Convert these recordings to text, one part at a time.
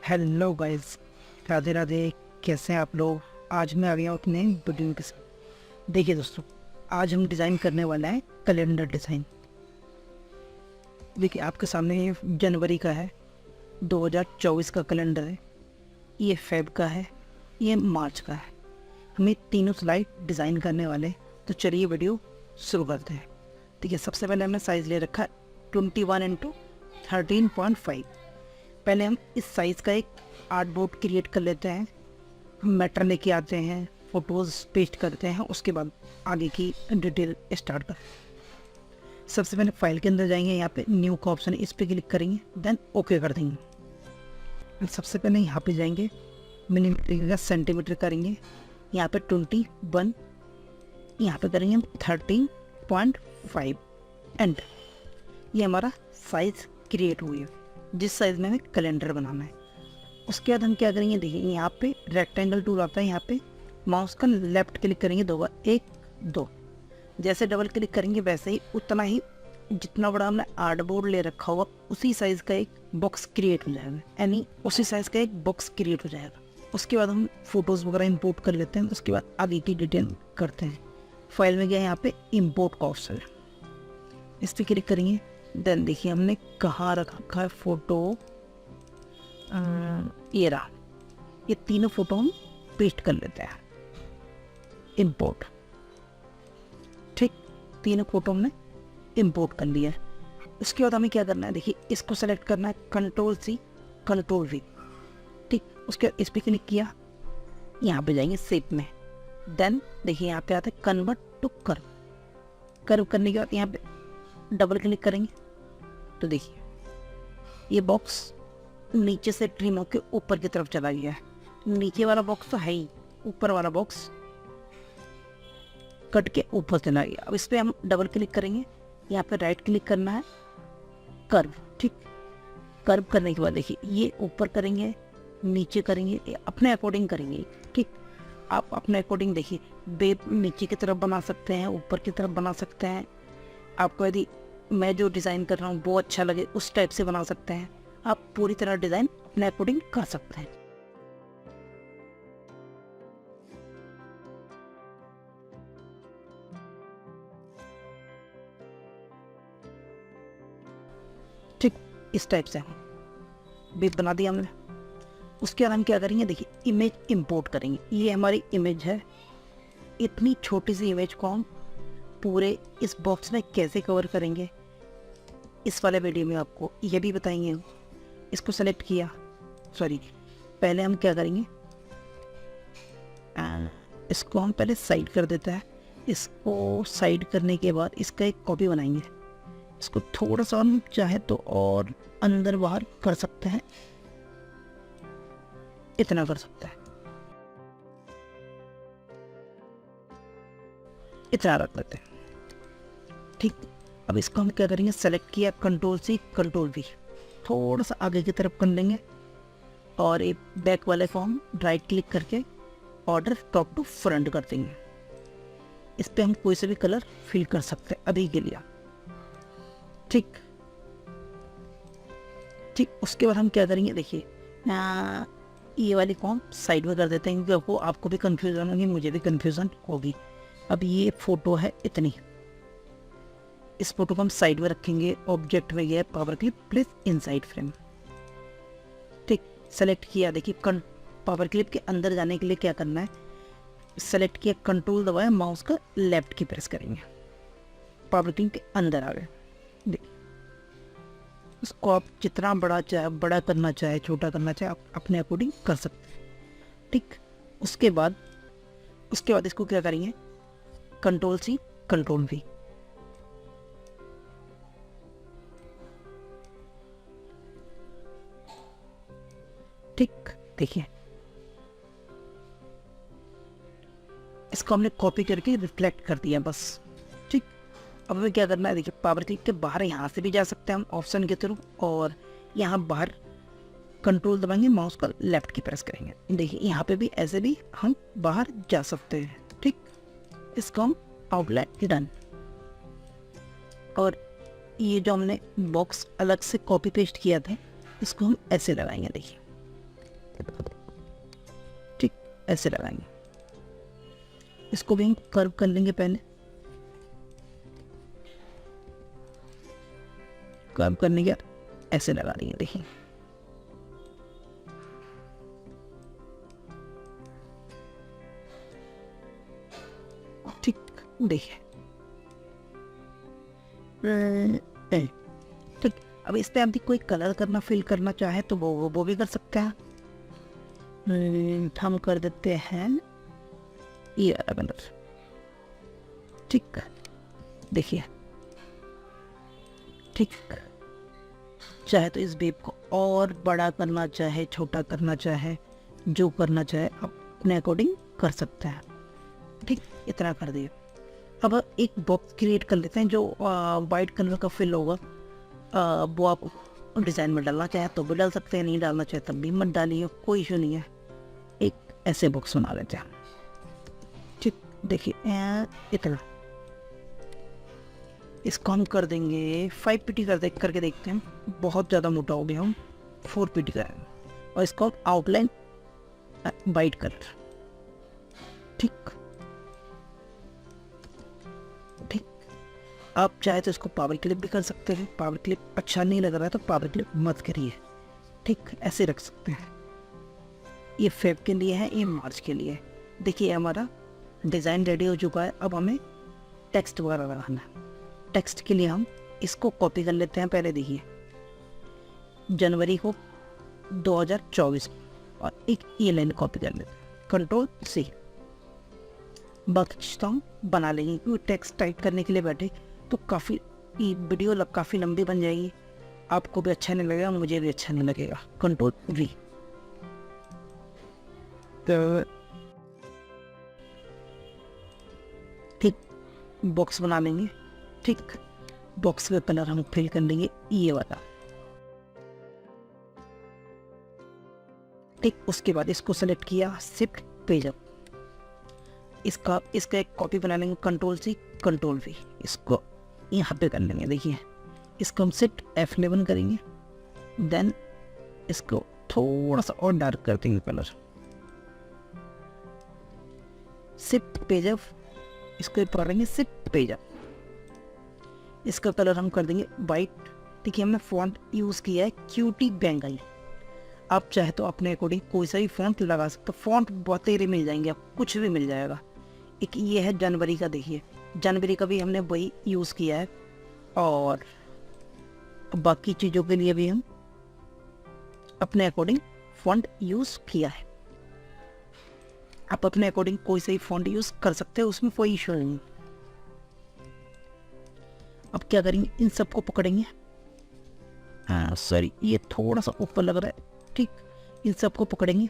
Hello guys, Radhe Radhe. कैसे हैं आप लोग? आज मैं आ गया हूँ अपने वीडियो के साथ। देखिए दोस्तों, आज हम डिज़ाइन करने वाला है कैलेंडर डिज़ाइन। देखिए आपके सामने ये जनवरी का है, 2024 का कैलेंडर है, ये फेब का है, ये मार्च का है। हमें तीनों स्लाइड डिज़ाइन करने वाले हैं, तो चलिए वीडियो शुरू करते हैं। ठीक है, सबसे पहले हमने साइज़ ले रखा है 21x13.5। पहले हम इस साइज़ का एक आर्ट बोर्ड क्रिएट कर लेते हैं, मैटर लेके आते हैं, फ़ोटोज़ पेस्ट करते हैं, उसके बाद आगे की डिटेल स्टार्ट कर। सबसे पहले फाइल के अंदर जाएंगे, यहाँ पे न्यू का ऑप्शन है, इस पर क्लिक करेंगे, देन ओके कर देंगे। सबसे पहले यहाँ पे जाएंगे, मिलीमीटर का सेंटीमीटर करेंगे, यहाँ पे 21, यहाँ पे करेंगे हम 13.5 एंड ये हमारा साइज़ क्रिएट हुई है जिस साइज़ में हमें कैलेंडर बनाना है। उसके बाद हम क्या करेंगे, देखिए यहाँ पे रेक्टेंगल टूल आता है, यहाँ पे माउस का लेफ्ट क्लिक करेंगे 2 बार, 1 2। जैसे डबल क्लिक करेंगे वैसे ही उतना ही जितना बड़ा हमने आर्ट बोर्ड ले रखा होगा उसी साइज़ का एक बॉक्स क्रिएट हो जाएगा, यानी उसी साइज़ का एक बॉक्स क्रिएट हो जाएगा। उसके बाद हम फोटोज़ वगैरह इंपोर्ट कर लेते हैं। उसके बाद आगे की डिटेल करते हैं। फाइल में गया, यहाँ पे इंपोर्ट का ऑप्शन है, इस पर क्लिक करेंगे। देन देखिए हमने कहाँ रखा है फ़ोटो, ये रहा। ये तीनों फोटो हम पेस्ट कर लेते हैं, इंपोर्ट। ठीक, तीनों फोटो हमने इंपोर्ट कर लिया है। उसके बाद हमें क्या करना है, देखिए इसको सेलेक्ट करना है, Ctrl+C Ctrl+V। ठीक, उसके बाद इस पर क्लिक किया, यहाँ पे जाएंगे शेप में। देन देखिए यहाँ पे आता है कन्वर्ट टू कर्व। कर्व करने के बाद यहाँ पे डबल क्लिक करेंगे तो देखिए ये बॉक्स नीचे से ट्रिम होकर ऊपर की तरफ चला गया है। नीचे वाला बॉक्स तो है ही, ऊपर वाला बॉक्स कट के ऊपर चला गया। अब इस पर हम डबल क्लिक करेंगे, यहाँ पे राइट क्लिक करना है, कर्व। ठीक, कर्व करने के बाद देखिए ये ऊपर करेंगे, नीचे करेंगे, अपने अकॉर्डिंग करेंगे। ठीक, आप अपने अकॉर्डिंग देखिए, वेब नीचे की तरफ बना सकते हैं, ऊपर की तरफ बना सकते हैं। आपको यदि मैं जो डिज़ाइन कर रहा हूँ वो अच्छा लगे उस टाइप से बना सकते हैं। आप पूरी तरह डिज़ाइन अपने अकॉर्डिंग कर सकते हैं। ठीक, इस टाइप से वेब बना दिया हमने। उसके बाद हम क्या करेंगे, देखिए इमेज इंपोर्ट करेंगे। ये हमारी इमेज है, इतनी छोटी सी इमेज को हम पूरे इस बॉक्स में कैसे कवर करेंगे इस वाले वीडियो में आपको ये भी बताएंगे। इसको सेलेक्ट किया, सॉरी पहले हम क्या करेंगे, इसको हम पहले साइड कर देते हैं। इसको साइड करने के बाद इसका एक कॉपी बनाएंगे। इसको थोड़ा सा हम चाहे तो और अंदर बाहर कर सकते हैं, इतना कर सकते हैं, इतना रख लेते हैं। ठीक, अब इसको हम क्या करेंगे, सेलेक्ट किया, Ctrl+C Ctrl+V, थोड़ा सा आगे की तरफ कर लेंगे और एक बैक वाले को हम राइट क्लिक करके ऑर्डर टॉप टू फ्रंट कर देंगे। इस पे हम कोई से भी कलर फिल कर सकते हैं अभी के लिए। ठीक ठीक, उसके बाद हम क्या करेंगे, देखिए ये वाली को हम साइड में कर देते हैं क्योंकि वो आपको भी कंफ्यूजन होगी, मुझे भी कंफ्यूजन होगी। अब ये फोटो है इतनी, इस फोटो को हम साइड में रखेंगे। ऑब्जेक्ट में गया power clip place inside frame. ठीक, सेलेक्ट किया, देखिए पावर क्लिप के अंदर जाने के लिए क्या करना है, सेलेक्ट किया, कंट्रोल दबाया, माउस का लेफ्ट की प्रेस करेंगे, पावर क्लिप के अंदर आ गए। देखिए इसको आप जितना बड़ा चाहे, बड़ा करना चाहे, छोटा करना चाहे, आप अपने अकॉर्डिंग कर सकते हैं। ठीक, उसके बाद इसको क्या करेंगे, Ctrl+C Ctrl+V। ठीक, देखिए इसको हमने कॉपी करके रिफ्लेक्ट कर दिया बस। ठीक, अब हमें क्या करना है, देखिए पावर क्लिक के बाहर यहाँ से भी जा सकते हैं हम ऑप्शन के थ्रू, और यहाँ बाहर कंट्रोल दबाएंगे, माउस का लेफ्ट की प्रेस करेंगे। देखिए यहाँ पे भी ऐसे भी हम बाहर जा सकते हैं। ठीक, इसको हम आउटलाइन डन। और ये जो हमने बॉक्स अलग से कॉपी पेस्ट किया था इसको हम ऐसे लगाएंगे। देखिए ठीक, ऐसे लगाएंगे। इसको भी हम कर्व कर लेंगे, पहले कर्व करने के बाद ऐसे लगा देंगे। देखिए ठीक, देखिए ठीक। अब इस पे आप कोई कलर करना, फिल करना चाहे तो वो भी कर सकते हैं। हम कर देते हैं ये वाला कलर। ठीक, देखिए ठीक। चाहे तो इस बेब को और बड़ा करना चाहे, छोटा करना चाहे, जो करना चाहे आप अपने अकॉर्डिंग कर सकते हैं। ठीक, इतना कर दिए। अब एक बॉक्स क्रिएट कर लेते हैं जो वाइट कलर का फिल होगा। वो आप डिज़ाइन में डालना चाहे तो भी डाल सकते हैं, नहीं डालना चाहे तब भी मत डालिए, कोई इशू नहीं है। एक ऐसे बॉक्स बना लेते हैं। ठीक, देखिए इतना। इसको हम कर देंगे 5 पीटी करके देखते हैं। बहुत ज़्यादा मोटा हो गया, हम 4 पीटी करेंगे और इसको आउटलाइन वाइट कलर। ठीक ठीक। आप चाहे तो इसको पावर क्लिप भी कर सकते हैं। पावर क्लिप अच्छा नहीं लग रहा है तो पावर क्लिप मत करिए। ठीक, ऐसे रख सकते हैं। ये फेब के लिए है, ये मार्च के लिए। देखिए हमारा डिज़ाइन रेडी हो चुका है। अब हमें टेक्स्ट वगैरह लगाना है। टेक्स्ट के लिए हम इसको कॉपी कर लेते हैं। पहले देखिए जनवरी को 2024 और एक ये लाइन कॉपी कर लेते हैं, कंट्रोल सी। बाकी चीज़ हम बना लेंगे क्योंकि टेक्स्ट टाइप करने के लिए बैठे तो काफ़ी वीडियो काफ़ी लंबी बन जाएगी। आपको भी अच्छा नहीं लगेगा, मुझे भी अच्छा नहीं लगेगा। Control we. तो ठीक, बॉक्स बना लेंगे। ठीक, बॉक्स का कलर हम फिल कर लेंगे ये वाला। ठीक, उसके बाद इसको सेलेक्ट किया, शिफ्ट पेज अप। इसका एक कॉपी बना लेंगे, कंट्रोल सी कंट्रोल वी। इसको यहाँ पे कर लेंगे। देखिए इसको हम शिफ्ट F11 करेंगे, देन इसको थोड़ा सा और डार्क कर देंगे कलर। शिफ्ट पेज अप, इसको पकड़ेंगे शिफ्ट पेज अप। इसका कलर हम कर देंगे वाइट। देखिए हमने फॉन्ट यूज़ किया है क्यूटी बेंगल। आप चाहे तो अपने अकॉर्डिंग कोई सा भी फॉन्ट लगा सकते हो। फॉन्ट बहुत ही मिल जाएंगे, आप कुछ भी मिल जाएगा। एक ये है जनवरी का, देखिए जनवरी का भी हमने वही यूज़ किया है। और बाकी चीज़ों के लिए भी हम अपने अकॉर्डिंग फॉन्ट यूज़ किया है। आप अपने अकॉर्डिंग कोई सा भी फॉन्ट यूज़ कर सकते हो, उसमें कोई इशू नहीं। अब क्या करेंगे, इन सबको पकड़ेंगे। हाँ सॉरी, ये थोड़ा सा ऊपर लग रहा है। ठीक, इन सबको पकड़ेंगे,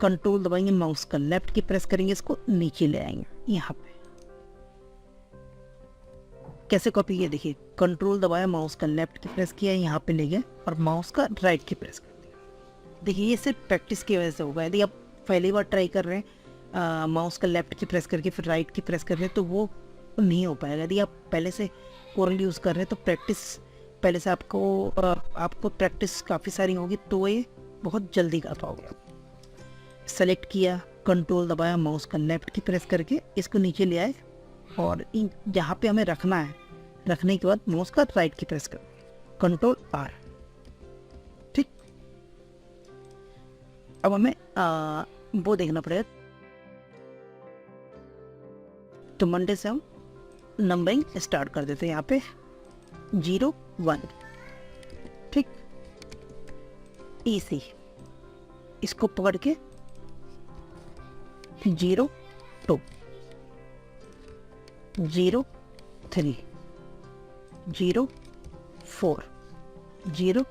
कंट्रोल दबाएंगे, माउस का लेफ्ट की प्रेस करेंगे, इसको नीचे ले आएंगे यहाँ पे। कैसे कॉपी किया, देखिए कंट्रोल दबाया, माउस का लेफ्ट की प्रेस किया, यहाँ पे ले गए और माउस का राइट की प्रेस कर दिया। देखिए ये सिर्फ प्रैक्टिस की वजह से होगा। यदि आप पहली बार ट्राई कर रहे हैं माउस का लेफ्ट की प्रेस करके फिर राइट की प्रेस कर रहे हैं तो वो नहीं हो पाएगा। यदि आप पहले से कोरल यूज़ कर रहे हैं तो प्रैक्टिस पहले से आपको प्रैक्टिस काफ़ी सारी होगी तो ये बहुत जल्दी कर पाओगे। सेलेक्ट किया, कंट्रोल दबाया, माउस का लेफ्ट की प्रेस करके इसको नीचे ले आए और जहाँ पे हमें रखना है, रखने के बाद माउस का राइट की प्रेस कर, कंट्रोल आर। ठीक, अब हमें वो देखना पड़ेगा। तो मंडे से हम नंबरिंग स्टार्ट कर देते हैं। यहाँ पे 0 1। ठीक, इसी इसको पकड़ के 0 2 0 3 0 4 0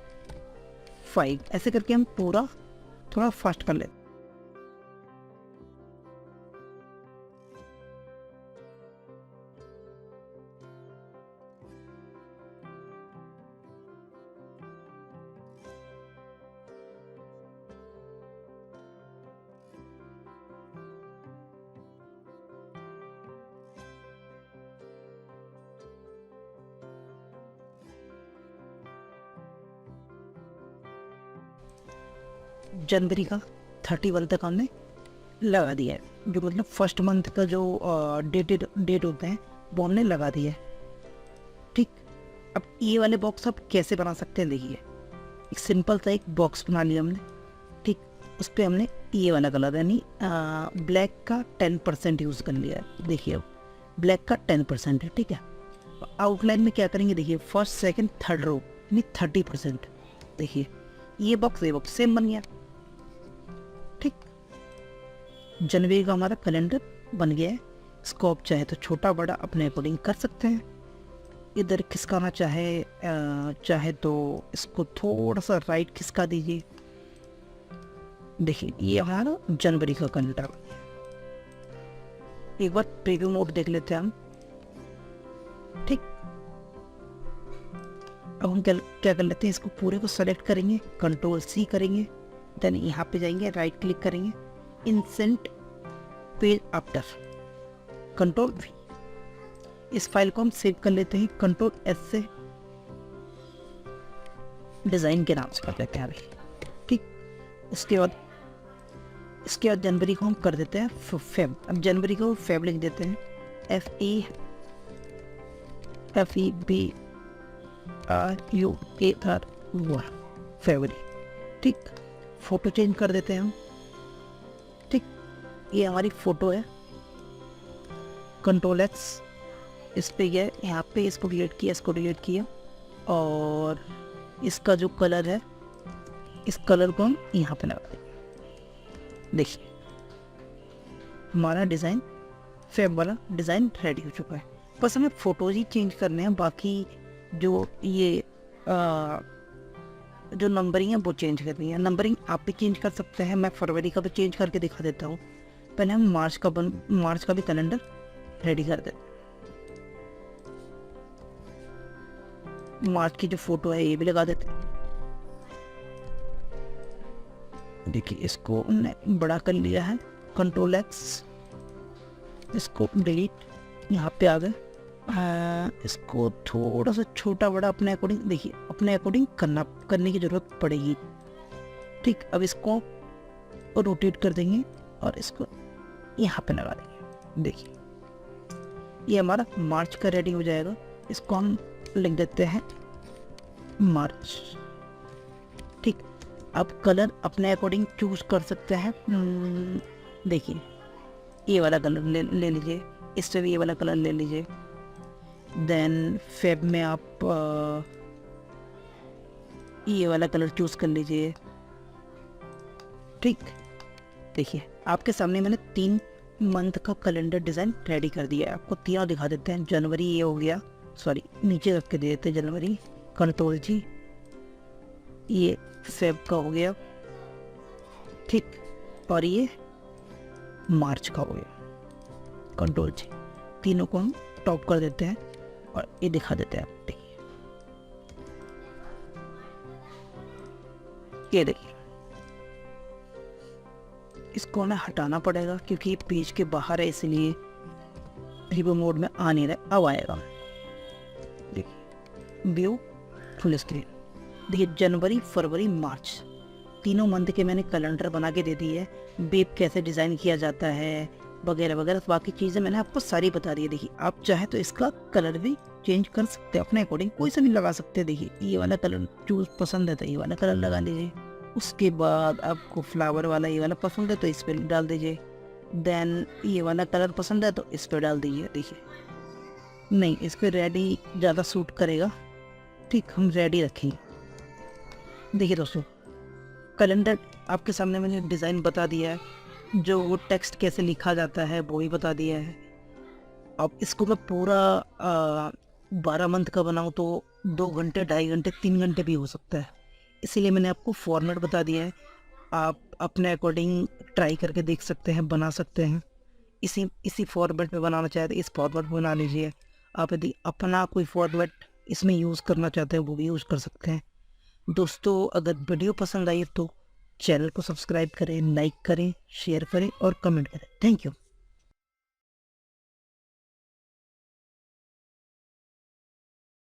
5 ऐसे करके हम पूरा थोड़ा फास्ट कर लेते। जनवरी का 31 तक हमने लगा दिया है, जो मतलब फर्स्ट मंथ का जो डेट होते हैं वो हमने लगा दिया है। ठीक, अब ये वाले बॉक्स आप कैसे बना सकते हैं, देखिए एक सिंपल सा एक बॉक्स बना लिया हमने। ठीक, उस पर हमने ये वाला कलर यानी ब्लैक का 10% यूज़ कर लिया है। देखिए अब ब्लैक का 10% है। ठीक है, आउटलाइन में क्या करेंगे, देखिए फर्स्ट सेकंड थर्ड रो यानी 30%। देखिए ये बॉक्स सेम बन गया। ठीक, जनवरी का हमारा कैलेंडर बन गया है। इसको आप चाहे तो छोटा बड़ा अपने अकॉर्डिंग कर सकते हैं। इधर खिसकाना चाहे तो इसको थोड़ा सा राइट खिसका दीजिए। देखिए ये हमारा जनवरी का कैलेंडर। एक बार प्रीव्यू मोड देख लेते हैं हम। ठीक, अब हम क्या कर लेते हैं, इसको पूरे को सेलेक्ट करेंगे, Ctrl+C करेंगे, देन यहाँ पे जाएंगे, राइट क्लिक करेंगे, इंसेंट पेज आफ्टर, Ctrl+V। इस फाइल को हम सेव कर लेते हैं Ctrl+S से, डिज़ाइन के नाम से कर देते हैं अभी। ठीक, इसके बाद जनवरी को हम कर देते हैं फेब। अब जनवरी को फेब लिख देते हैं, FEBRUAR, फरवरी। ठीक, फोटो चेंज कर देते हैं हम। ठीक, ये हमारी फोटो है, Ctrl+X, इस पे गया, यहाँ पे इसको डिलीट किया, और इसका जो कलर है इस कलर को हम यहाँ पे लगा देंगे। देखिए हमारा डिज़ाइन फेब वाला डिज़ाइन रेडी हो चुका है। बस हमें फ़ोटोज़ ही चेंज करने हैं, बाकी जो ये जो नंबरिंग है वो चेंज करनी है। नंबरिंग आप भी चेंज कर सकते हैं, मैं फरवरी का भी चेंज करके दिखा देता हूँ। पहले हम मार्च का भी कैलेंडर रेडी कर देते हैं। मार्च की जो फोटो है ये भी लगा देते हैं। देखिए इसको हमने बड़ा कर लिया है, Ctrl+X, इसको डिलीट, यहाँ पे आ गए। इसको थोड़ा सा छोटा बड़ा अपने अकॉर्डिंग, देखिए अपने अकॉर्डिंग करने की ज़रूरत पड़ेगी। ठीक, अब इसको रोटेट कर देंगे और इसको यहाँ पे लगा देंगे। देखिए ये हमारा मार्च का रेडी हो जाएगा। इसको हम लिख देते हैं मार्च। ठीक, अब कलर अपने अकॉर्डिंग चूज कर सकते हैं। देखिए ये वाला कलर ले लीजिए, इससे भी ये वाला कलर ले लीजिए। देन फेब में आप ये वाला कलर चूज कर लीजिए। ठीक, देखिए आपके सामने मैंने 3 मंथ का कैलेंडर डिज़ाइन रेडी कर दिया है। आपको तीनों दिखा देते हैं। जनवरी ये हो गया, सॉरी नीचे रख के दे देते हैं जनवरी, Ctrl+G। ये फेब का हो गया, ठीक, और ये मार्च का हो गया, Ctrl+G। तीनों को हम टॉप कर देते हैं और ये दिखा देते हैं। देखिए ये देखिए, इसको हमें हटाना पड़ेगा क्योंकि पेज के बाहर है, इसलिए रिव्यू मोड में आ नहीं रहा। अब आएगा, देखिए व्यू फुल स्क्रीन। देखिए जनवरी फरवरी मार्च तीनों मंथ के मैंने कैलेंडर बना के दे दी है। वेब कैसे डिज़ाइन किया जाता है वगैरह वगैरह, बाकी चीज़ें मैंने आपको सारी बता दी है। देखिए आप चाहे तो इसका कलर भी चेंज कर सकते हैं अपने अकॉर्डिंग, कोई सा भी लगा सकते हैं। देखिए ये वाला कलर चूज पसंद है तो ये वाला कलर लगा लीजिए। उसके बाद आपको फ्लावर वाला ये वाला पसंद है तो इस पर डाल दीजिए। देन ये वाला कलर पसंद है तो इस पर डाल दीजिए। देखिए नहीं, इस पर रेड ही ज़्यादा सूट करेगा। ठीक, हम रेड ही रखेंगे। देखिए दोस्तों, कैलेंडर आपके सामने मैंने डिज़ाइन बता दिया है, जो वो टेक्स्ट कैसे लिखा जाता है वो भी बता दिया है। अब इसको मैं पूरा 12 मंथ का बनाऊँ तो 2 घंटे 2.5 घंटे 3 घंटे भी हो सकता है, इसीलिए मैंने आपको फॉर्मेट बता दिया है। आप अपने अकॉर्डिंग ट्राई करके देख सकते हैं, बना सकते हैं। इसी फॉर्मेट में बनाना चाहते हैं इस फॉर्मेट में बना लीजिए। आप यदि अपना कोई फॉर्मेट इसमें यूज़ करना चाहते हैं वो भी यूज़ कर सकते हैं। दोस्तों अगर वीडियो पसंद आई तो चैनल को सब्सक्राइब करें, लाइक करें, शेयर करें और कमेंट करें। Thank you.